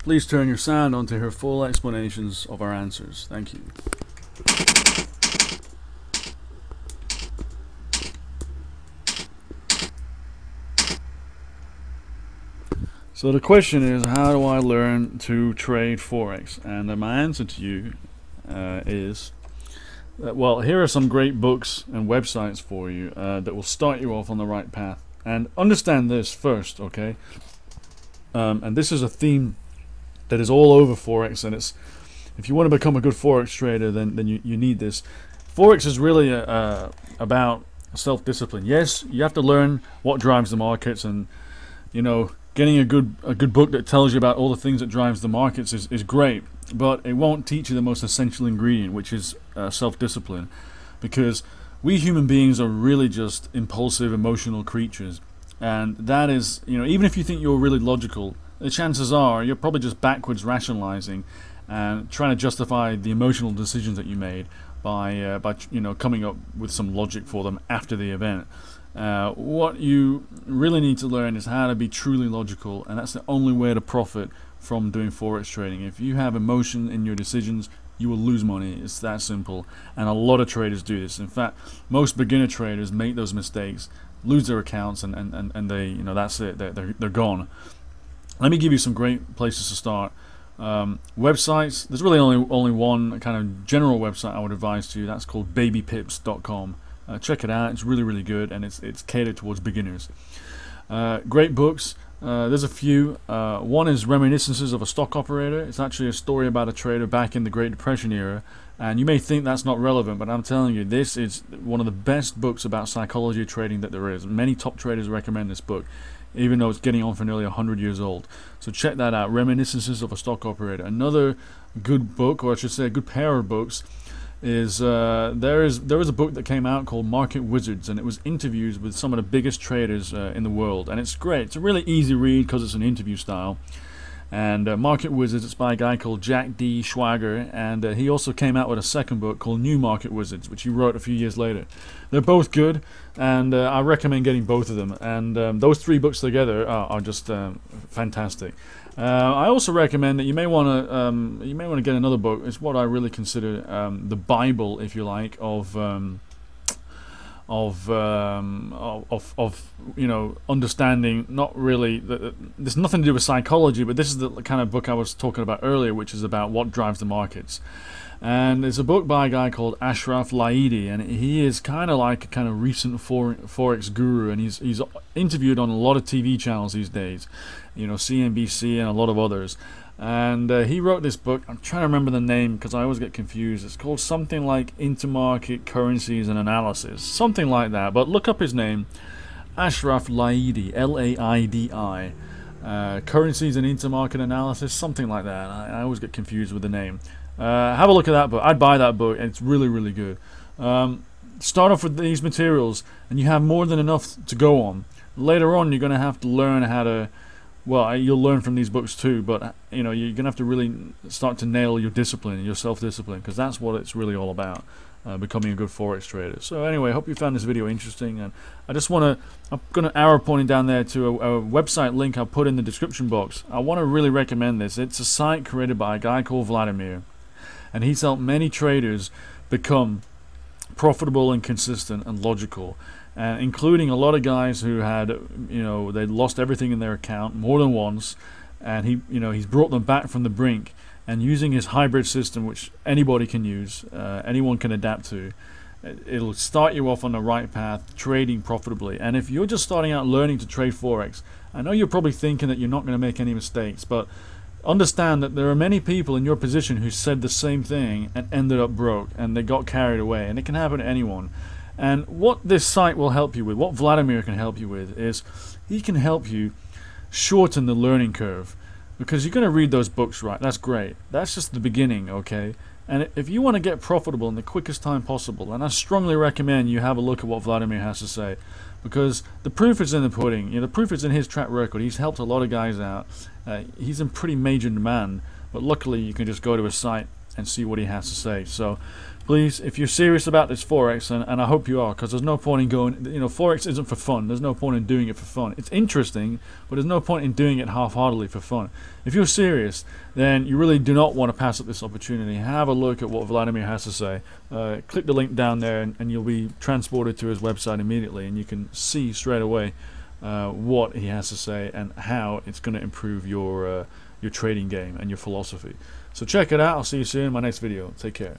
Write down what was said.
Please turn your sound on to hear full explanations of our answers. Thank you. So the question is, how do I learn to trade Forex? And my answer to you is, well, here are some great books and websites for you that will start you off on the right path. And understand this first, okay? And this is a theme that is all over Forex, and it's, if you want to become a good Forex trader, then you need this. Forex is really about self-discipline. Yes, you have to learn what drives the markets, and you know, getting a good book that tells you about all the things that drives the markets is great, but it won't teach you the most essential ingredient, which is self-discipline, because we human beings are really just impulsive, emotional creatures, and that is, you know, even if you think you're really logical, the chances are you're probably just backwards rationalizing and trying to justify the emotional decisions that you made by you know, coming up with some logic for them after the event. What you really need to learn is how to be truly logical, and that's the only way to profit from doing Forex trading. If you have emotion in your decisions, you will lose money. It's that simple, and a lot of traders do this. In fact, most beginner traders make those mistakes, lose their accounts, and they, you know, that's it, they're gone. Let me give you some great places to start. Websites, there's really only one kind of general website I would advise to you. That's called babypips.com. Check it out. It's really good, and it's catered towards beginners. Great books. There's a few. One is Reminiscences of a Stock Operator. It's actually a story about a trader back in the Great Depression era, and you may think that's not relevant, but I'm telling you, this is one of the best books about psychology of trading that there is. Many top traders recommend this book, even though it's getting on for nearly 100 years old. So check that out, Reminiscences of a Stock Operator. Another good book, or I should say a good pair of books, is there is a book that came out called Market Wizards, and it was interviews with some of the biggest traders in the world, and it's great. It's a really easy read because it's an interview style. And Market Wizards, it's by a guy called Jack D. Schwager, and he also came out with a second book called New Market Wizards, which he wrote a few years later. They're both good, and I recommend getting both of them, and those three books together are just fantastic. I also recommend that you may want to get another book. It's what I really consider the Bible, if you like, of you know, understanding. Not really, there's nothing to do with psychology, but this is the kind of book I was talking about earlier, which is about what drives the markets. And it's a book by a guy called Ashraf Laidi, and he is kind of like a kind of recent Forex guru, and he's interviewed on a lot of TV channels these days, you know, CNBC and a lot of others. And he wrote this book. I'm trying to remember the name because I always get confused. It's called something like Intermarket Currencies and Analysis, something like that. But look up his name, Ashraf Laidi, L-A-I-D-I, Currencies and Intermarket Analysis, something like that. I always get confused with the name. Have a look at that book. I'd buy that book, and it's really good. Start off with these materials, and you have more than enough to go on. Later on, you're going to have to learn how to, well, you'll learn from these books too, but you know, you're going to have to really start to nail your discipline, your self-discipline, because that's what it's really all about, becoming a good Forex trader. So anyway, I hope you found this video interesting, and I'm going to arrow pointing down there to a website link I'll put in the description box. I want to really recommend this. It's a site created by a guy called Vladimir, and he's helped many traders become profitable and consistent and logical, including a lot of guys who had, you know, they lost everything in their account more than once, and he's brought them back from the brink. And using his hybrid system, which anybody can use, anyone can adapt to, it'll start you off on the right path, trading profitably. And if you're just starting out learning to trade Forex, I know you're probably thinking that you're not going to make any mistakes, but understand that there are many people in your position who said the same thing and ended up broke, and they got carried away, and it can happen to anyone. And what this site will help you with, what Vladimir can help you with, is he can help you shorten the learning curve, because you're going to read those books, right? That's great. That's just the beginning, okay? And if you want to get profitable in the quickest time possible, and I strongly recommend you have a look at what Vladimir has to say, because the proof is in the pudding. You know, the proof is in his track record. He's helped a lot of guys out. He's in pretty major demand, but luckily you can just go to his site and see what he has to say. So please, if you're serious about this Forex, and I hope you are, because there's no point in going, Forex isn't for fun. There's no point in doing it for fun. It's interesting, but there's no point in doing it half-heartedly for fun. If you're serious, then you really do not want to pass up this opportunity. Have a look at what Vladimir has to say. Click the link down there, and you'll be transported to his website immediately, and you can see straight away what he has to say and how it's going to improve your trading game and your philosophy. So check it out. I'll see you soon in my next video. Take care.